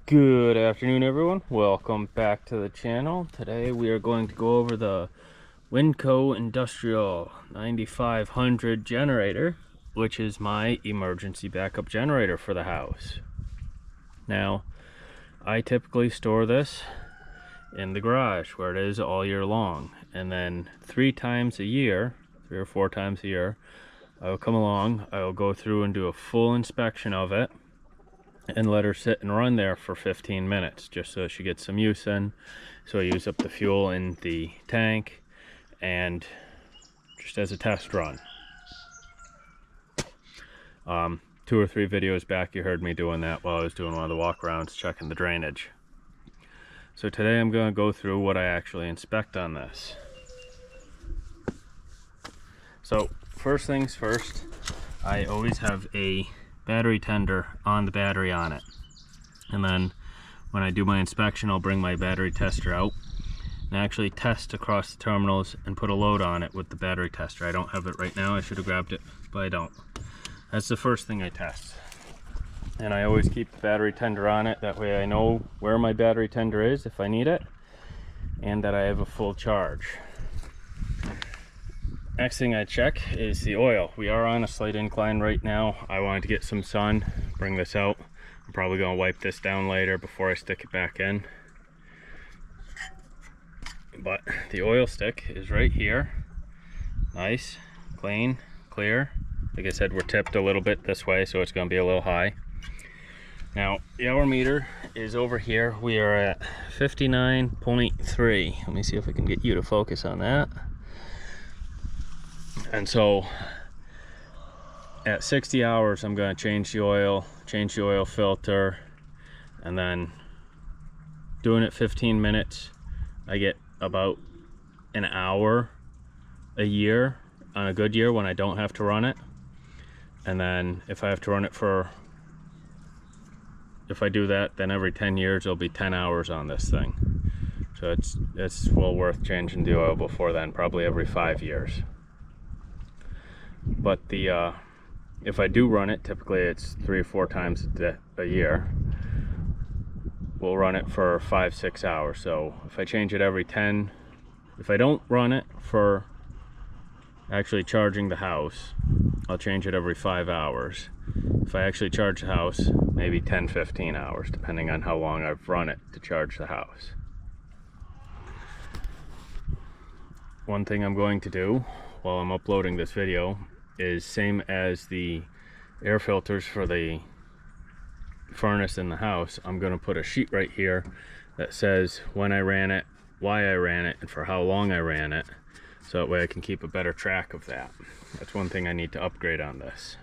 Good afternoon, everyone. Welcome back to the channel. Today we are going to go over the Winco Industrial 9500 generator, which is my emergency backup generator for the house. Now, I typically store this in the garage where it is all year long, and then 3 or 4 times a year, I will come along, I will go through and do a full inspection of it and let her sit and run there for 15 minutes just so she gets some use in. So I use up the fuel in the tank and just as a test run. 2 or 3 videos back you heard me doing that while I was doing one of the walk-arounds checking the drainage. So today I'm going to go through what I actually inspect on this. So first things first, I always have a battery tender on the battery on it, and then when I do my inspection I'll bring my battery tester out and actually test across the terminals and put a load on it with the battery tester. I don't have it right now, I should have grabbed it, but I don't. That's the first thing I test, and I always keep the battery tender on it. That way I know where my battery tender is if I need it and that I have a full charge. Next thing I check is the oil. We are on a slight incline right now. I wanted to get some sun, bring this out. I'm probably going to wipe this down later before I stick it back in. But the oil stick is right here. Nice, clean, clear. Like I said, we're tipped a little bit this way, so it's going to be a little high. Now, the hour meter is over here. We are at 59.3. Let me see if I can get you to focus on that. And so at 60 hours I'm going to change the oil filter, and then doing it 15 minutes I get about an hour a year on a good year when I don't have to run it. And then if I have to run it if I do that, then every 10 years it'll be 10 hours on this thing. So it's well worth changing the oil before then, probably every 5 years. But if I do run it, typically it's 3 or 4 times a year. We'll run it for 5-6 hours. So if I change it every 10, if I don't run it for actually charging the house, I'll change it every 5 hours. If I actually charge the house, maybe 10-15 hours, depending on how long I've run it to charge the house. One thing I'm going to do while I'm uploading this video is, same as the air filters for the furnace in the house, I'm going to put a sheet right here that says when I ran it, why I ran it, and for how long I ran it, so that way I can keep a better track of that. That's one thing I need to upgrade on this.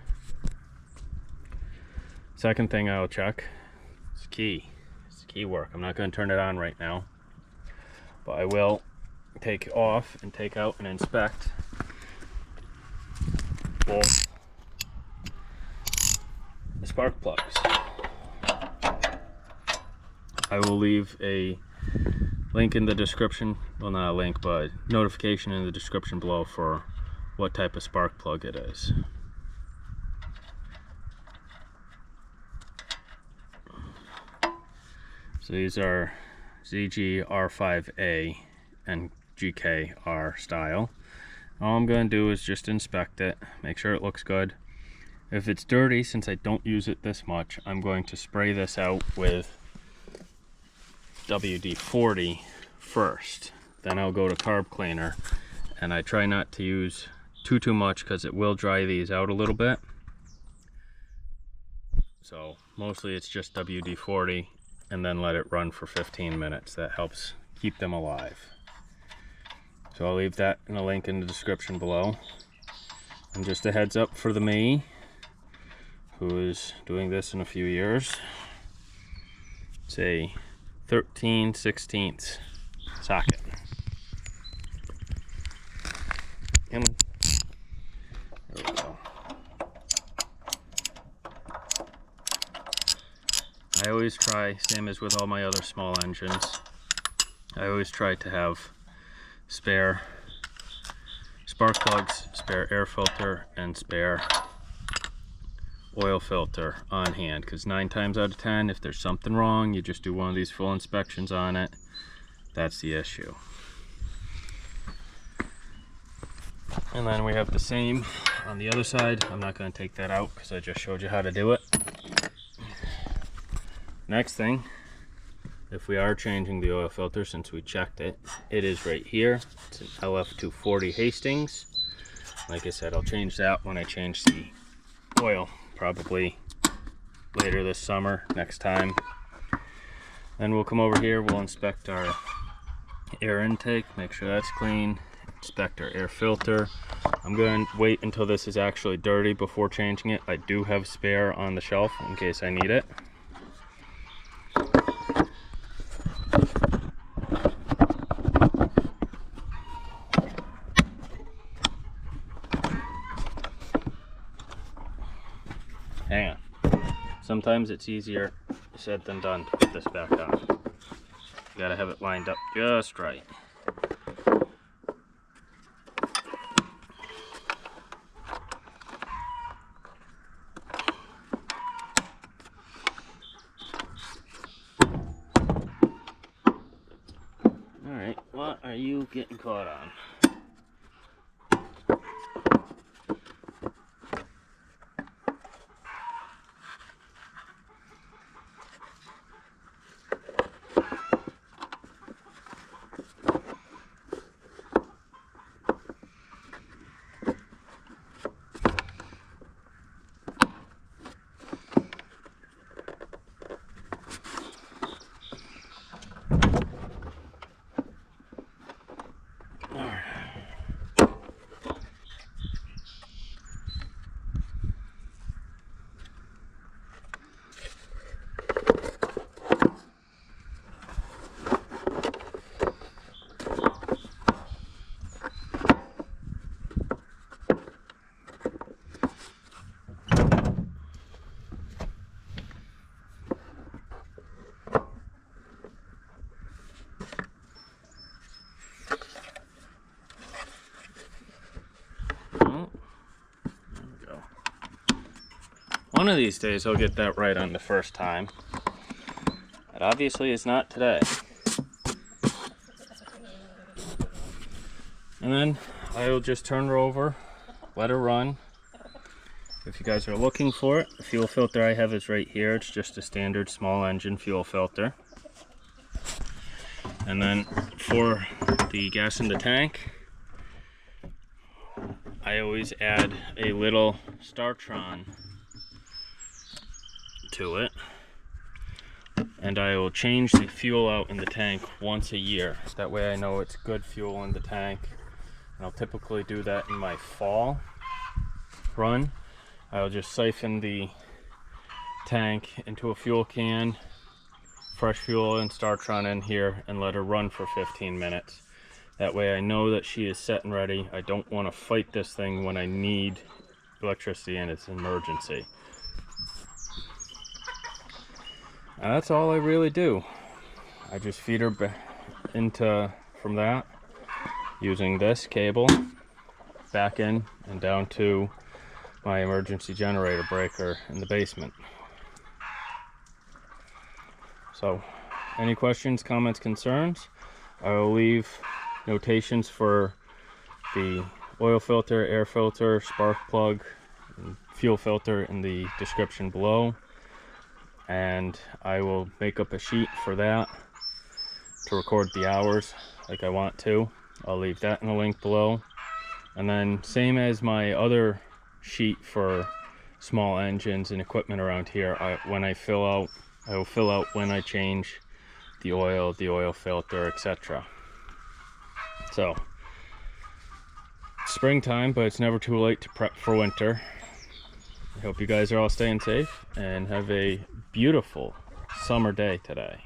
Second thing I'll check is key. It's key work. I'm not going to turn it on right now, but I will take off and take out and inspect both the spark plugs. I will leave a link in the description, well, not a link, but notification in the description below for what type of spark plug it is. So these are ZG-R5A and GK-R style. All I'm going to do is just inspect it, make sure it looks good. If it's dirty, since I don't use it this much, I'm going to spray this out with WD-40 first. Then I'll go to carb cleaner, and I try not to use too much because it will dry these out a little bit. So mostly it's just WD-40, and then let it run for 15 minutes. That helps keep them alive. So I'll leave that in a link in the description below. And just a heads up for me, who is doing this in a few years, it's a 13/16 socket. Come on. There we go. I always try, same as with all my other small engines, I always try to have spare spark plugs, spare air filter, and spare oil filter on hand, because 9 times out of 10, if there's something wrong, you just do one of these full inspections on it. That's the issue. And then we have the same on the other side. I'm not going to take that out because I just showed you how to do it. Next thing, if we are changing the oil filter, since we checked it, it is right here. It's an LF 240 Hastings. Like I said, I'll change that when I change the oil, probably later this summer, next time. Then we'll come over here, we'll inspect our air intake, make sure that's clean, inspect our air filter. I'm going to wait until this is actually dirty before changing it. I do have spare on the shelf in case I need it. Hang on. Sometimes it's easier said than done to put this back on. You gotta have it lined up just right. Alright, what are you getting caught on? One of these days I'll get that right on the first time. It obviously is not today. And then I will just turn her over, let her run. If you guys are looking for it, the fuel filter I have is right here. It's just a standard small engine fuel filter. And then for the gas in the tank, I always add a little Startron to it, and I will change the fuel out in the tank once a year. That way I know it's good fuel in the tank. And I'll typically do that in my fall run. I'll just siphon the tank into a fuel can, fresh fuel and Startron in here, and let her run for 15 minutes. That way I know that she is set and ready. I don't want to fight this thing when I need electricity and it's an emergency. And that's all I really do. I just feed her into from that using this cable back in and down to my emergency generator breaker in the basement. So any questions, comments, concerns, I will leave notations for the oil filter, air filter, spark plug, and fuel filter in the description below. And I will make up a sheet for that to record the hours like I want to. I'll leave that in the link below. And then same as my other sheet for small engines and equipment around here, when I fill out, I will fill out when I change the oil filter, etc. So springtime, but it's never too late to prep for winter. I hope you guys are all staying safe and have a beautiful summer day today.